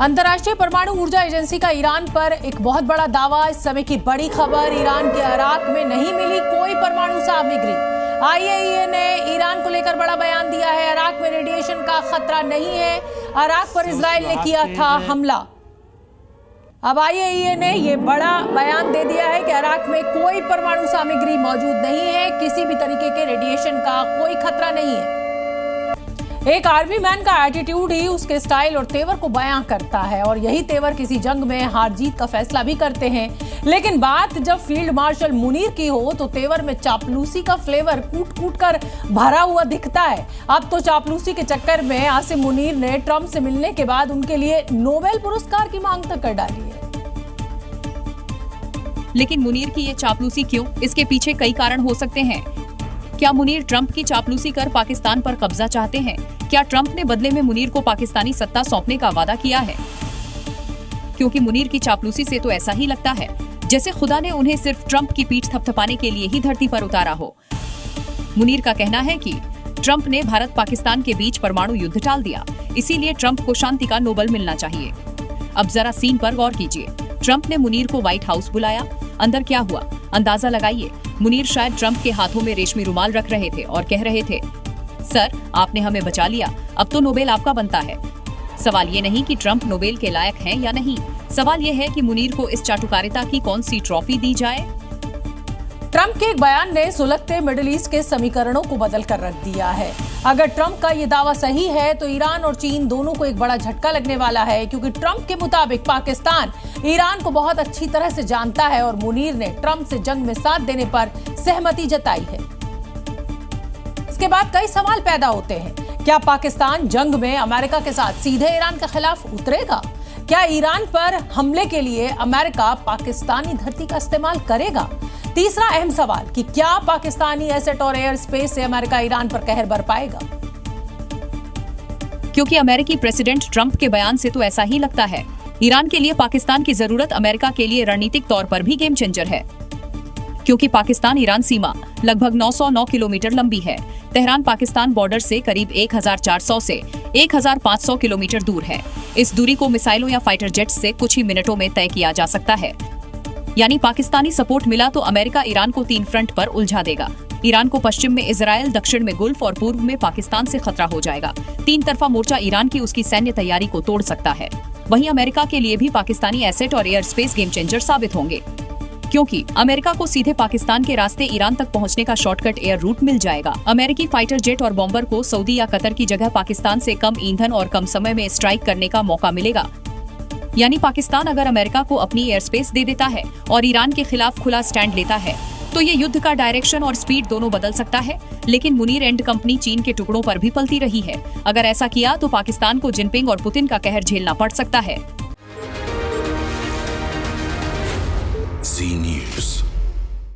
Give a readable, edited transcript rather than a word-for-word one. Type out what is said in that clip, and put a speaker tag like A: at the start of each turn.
A: अंतर्राष्ट्रीय परमाणु ऊर्जा एजेंसी का ईरान पर एक बहुत बड़ा दावा। इस समय की बड़ी खबर, ईरान के अराक में नहीं मिली कोई परमाणु सामग्री। आईएईए ने ईरान को लेकर बड़ा बयान दिया है। अराक में रेडिएशन का खतरा नहीं है। अराक पर इजराइल ने किया था हमला। अब आईएईए ने यह बड़ा बयान दे दिया है कि अराक में कोई परमाणु सामग्री मौजूद नहीं है, किसी भी तरीके के रेडिएशन का कोई खतरा नहीं है। एक आर्मी मैन का एटीट्यूड ही उसके स्टाइल और तेवर को बयां करता है, और यही तेवर किसी जंग में हार जीत का फैसला भी करते हैं। लेकिन बात जब फील्ड मार्शल मुनीर की हो तो तेवर में चापलूसी का फ्लेवर कूट कूट कर भरा हुआ दिखता है। अब तो चापलूसी के चक्कर में आसिम मुनीर ने ट्रंप से मिलने के बाद उनके लिए नोबेल पुरस्कार की मांग तक कर डाली है।
B: लेकिन मुनीर की ये चापलूसी क्यों? इसके पीछे कई कारण हो सकते हैं। क्या मुनीर ट्रंप की चापलूसी कर पाकिस्तान पर कब्जा चाहते हैं? क्या ट्रंप ने बदले में मुनीर को पाकिस्तानी सत्ता सौंपने का वादा किया है? क्योंकि मुनीर की चापलूसी से तो ऐसा ही लगता है जैसे खुदा ने उन्हें सिर्फ ट्रंप की पीठ थपथपाने के लिए ही धरती पर उतारा हो। मुनीर का कहना है कि ट्रंप ने भारत पाकिस्तान के बीच परमाणु युद्ध टाल दिया, इसीलिए ट्रंप को शांति का नोबेल मिलना चाहिए। अब जरा सीन पर गौर कीजिए। ट्रंप ने मुनीर को व्हाइट हाउस बुलाया। अंदर क्या हुआ अंदाजा लगाइए। मुनीर शायद ट्रंप के हाथों में रेशमी रुमाल रख रहे थे और कह रहे थे, सर आपने हमें बचा लिया, अब तो नोबेल आपका बनता है। सवाल ये नहीं कि ट्रंप नोबेल के लायक हैं या नहीं, सवाल ये है कि मुनीर को इस चाटुकारिता की कौन सी ट्रॉफी दी जाए।
A: ट्रंप के एक बयान ने सुलगते मिडिल ईस्ट के समीकरणों को बदल कर रख दिया है। अगर ट्रंप का ये दावा सही है तो ईरान और चीन दोनों को एक बड़ा झटका लगने वाला है, क्योंकि ट्रंप के मुताबिक पाकिस्तान ईरान को बहुत अच्छी तरह से जानता है और मुनीर ने ट्रंप से जंग में साथ देने पर सहमति जताई है। इसके बाद कई सवाल पैदा होते हैं। क्या पाकिस्तान जंग में अमेरिका के साथ सीधे ईरान के खिलाफ उतरेगा? क्या ईरान पर हमले के लिए अमेरिका पाकिस्तानी धरती का इस्तेमाल करेगा? तीसरा अहम सवाल कि क्या पाकिस्तानी एसेट और एयर स्पेस से अमेरिका ईरान पर कहर बरपाएगा?
B: क्योंकि अमेरिकी प्रेसिडेंट ट्रंप के बयान से तो ऐसा ही लगता है। ईरान के लिए पाकिस्तान की जरूरत अमेरिका के लिए रणनीतिक तौर पर भी गेम चेंजर है, क्योंकि पाकिस्तान ईरान सीमा लगभग 909 किलोमीटर लंबी है। तेहरान पाकिस्तान बॉर्डर से करीब 1400 से 1500 किलोमीटर दूर है। इस दूरी को मिसाइलों या फाइटर जेट्स से कुछ ही मिनटों में तय किया जा सकता है। यानी पाकिस्तानी सपोर्ट मिला तो अमेरिका ईरान को 3 फ्रंट पर उलझा देगा। ईरान को पश्चिम में इजराइल, दक्षिण में गुल्फ और पूर्व में पाकिस्तान से खतरा हो जाएगा। 3 तरफा मोर्चा ईरान की उसकी सैन्य तैयारी को तोड़ सकता है। वहीं अमेरिका के लिए भी पाकिस्तानी एसेट और एयर स्पेस गेम चेंजर साबित होंगे, क्योंकि अमेरिका को सीधे पाकिस्तान के रास्ते ईरान तक पहुंचने का शॉर्टकट एयर रूट मिल जाएगा। अमेरिकी फाइटर जेट और बॉम्बर को सऊदी या कतर की जगह पाकिस्तान से कम ईंधन और कम समय में स्ट्राइक करने का मौका मिलेगा। यानी पाकिस्तान अगर अमेरिका को अपनी एयर स्पेस दे देता है और ईरान के खिलाफ खुला स्टैंड लेता है तो ये युद्ध का डायरेक्शन और स्पीड दोनों बदल सकता है। लेकिन मुनीर एंड कंपनी चीन के टुकड़ों पर भी पलती रही है। अगर ऐसा किया तो पाकिस्तान को जिनपिंग और पुतिन का कहर झेलना पड़ सकता है।
C: Zee News.